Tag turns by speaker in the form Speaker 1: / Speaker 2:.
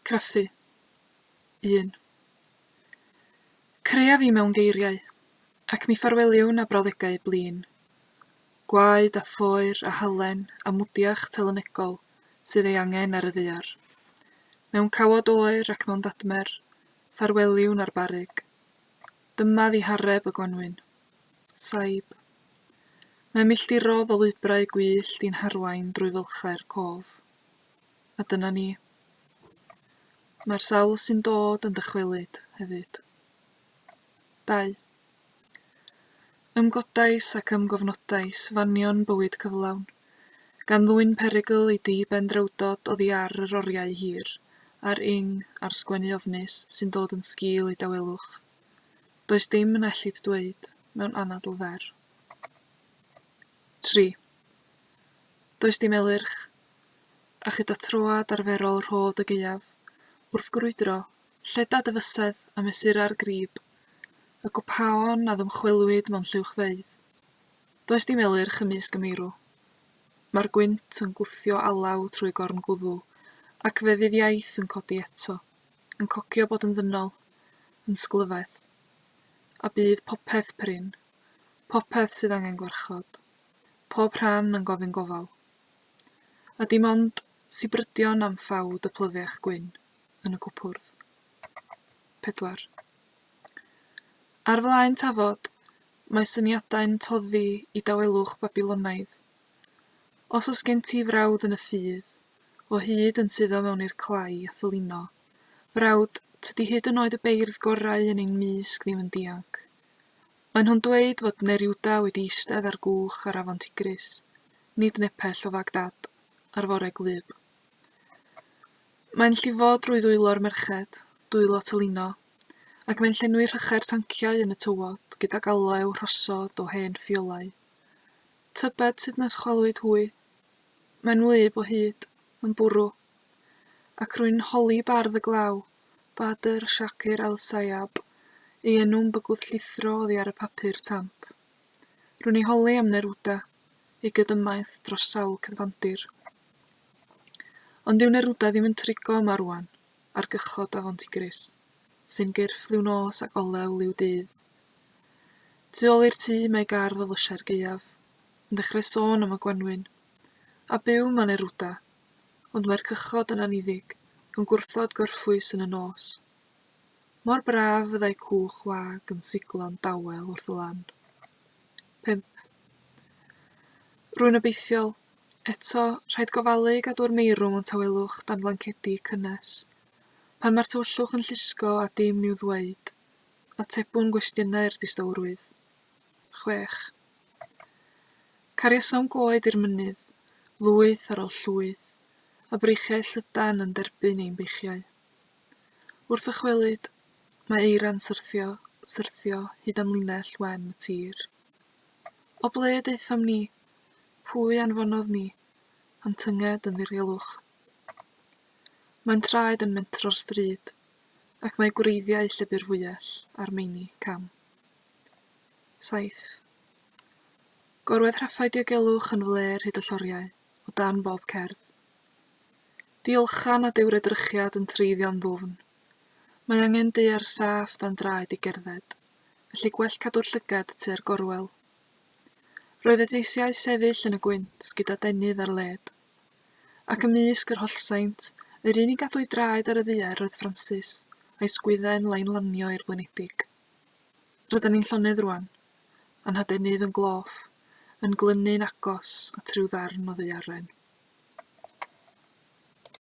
Speaker 1: Craffu. 1. Crea fi mewn geiriau, ac mi ffarweliwn a brawddegau blin. Gwaed a phoer a halen a mwdiach telenegol sydd ei angen ar y ddaear. Mewn cawod oer ac mewn dadmer, ffarweliwn ar barig. Dyma ddihareb y gwanwyn. Saib. Mae milltirodd o lybrau gwyllt i'n harwain drwy fylchau'r cof. A dyna ni. Mae'r sawl sy'n dod yn dychwelyd hefyd. 2. Ymgodais ac ymgofnodais fanion bywyd cyflawn, gan ddwyn perygl i di bendrawdod oddi ar yr oriau hir, a'r a'r sgwennu ofnus sy'n dod yn sgil i dawelwch. Does dim yn ellid dweud mewn anadl fer. 3. Does dim elyrch, a chyda troad arferol rhod y gaeaf, wrth grwydro, lledad y fysedd a mesura'r grib, y gwpaon a ddymchwelwyd mewn llywchfeidd. Does dim elyrch ymysg y meirw. Mae'r gwynt yn gwthio alaw trwy gorn gwddw, ac fe fydd iaith yn codi eto, yn cocio bod yn ddynol, yn sglyfaeth. A bydd popeth prin, popeth sydd angen gwarchod, pob rhan yn gofyn gofal. A dim ond sibrydion am ffawd y plyfiach gwyn yn y cwpwrdd. 4. Ar flaen tafod, mae syniadau'n toddi i dawelwch Babilonaidd. Os oes gen ti frawd yn y ffydd, o hyd yn suddo mewn i'r clai a thylino, frawd, tydi hyd yn oed y beirdd gorau yn ein mysg ddim yn dianc. Mae'n nhw'n dweud fod Neriwda wedi eistedd ar gwch ar afon Tigris, nid nepell o Fagdad, ar fore glyb. Mae'n llifo drwy ddwylo'r merched, dwylo tylino, ac mae'n llenwi rhycher tanciau yn y tywod gyda galew rhosod o hen ffiolau. Tybed sut nes chwalwyd hwy. Mae'n wlyb o hyd, yn bwrw, ac rwy'n holi bardd y glaw, Badr Shakir al-Sayab, ei enw'n bygwth llithro oddi ar y papur tamp. Rwy'n ei holi am Neruda, ei gydymaeth dros sawl cyfandir. Ond yw Neruda ddim yn trigo yma rwan, ar gychod afon Tigris, sy'n gyrff liw nos ac olew liw dydd. Tu ôl i'r tŷ mae gardd o lysiau'r gaeaf, yn dechrau sôn am y gwanwyn. A byw mae Neruda, ond mae'r cychod yn aniddig, yn gwrthod gorffwys yn y nos. Mor braf fyddai cwch wag yn siglo'n dawel wrth y lan. 5. Rwy'n obeithiol, eto rhaid gofalu gadw'r meirwm yn tawelwch dan blancedi cynnes. Pan mae'r tywyllwch yn llusgo a dim i'w ddweud, a tebwn gwestiynau'r distawrwydd. 6. Cariasom goed i'r mynydd, lwyth ar ôl llwyth, a breichiau llydan yn derbyn ein beichiau. Wrth ychwelyd, mae eira'n syrthio hyd am linell wen y tir. O ble daethom ni, pwy anfonodd ni, yn tynged yn ddirgelwch. Mae'n traed yn mentro'r stryd, ac mae gwreiddiau llybyr fwyell ar meini cam. 7. Gorwedd rhaffau diogelwch yn fler hyd y lloriau, o dan bob cerdd. Diolchan a dyw'r edrychiad yn treiddio'n ddwfn. Mae angen dear saff dan draed i gerdded, felly gwell cadw'r llygad tua'r gorwel. Roedd edeisiau sefyll yn y gwynt gyda denydd ar led. Ac ymysg yr hollsaint, yr unig gadw i draed ar y ddaear roedd Francis, a'i sgwydden lainlanio i'r blenedig. Rydyn ni'n llonydd rwan, a'n hadenydd yn gloff, yn glynu'n agos a triw ddarn o ddaearen.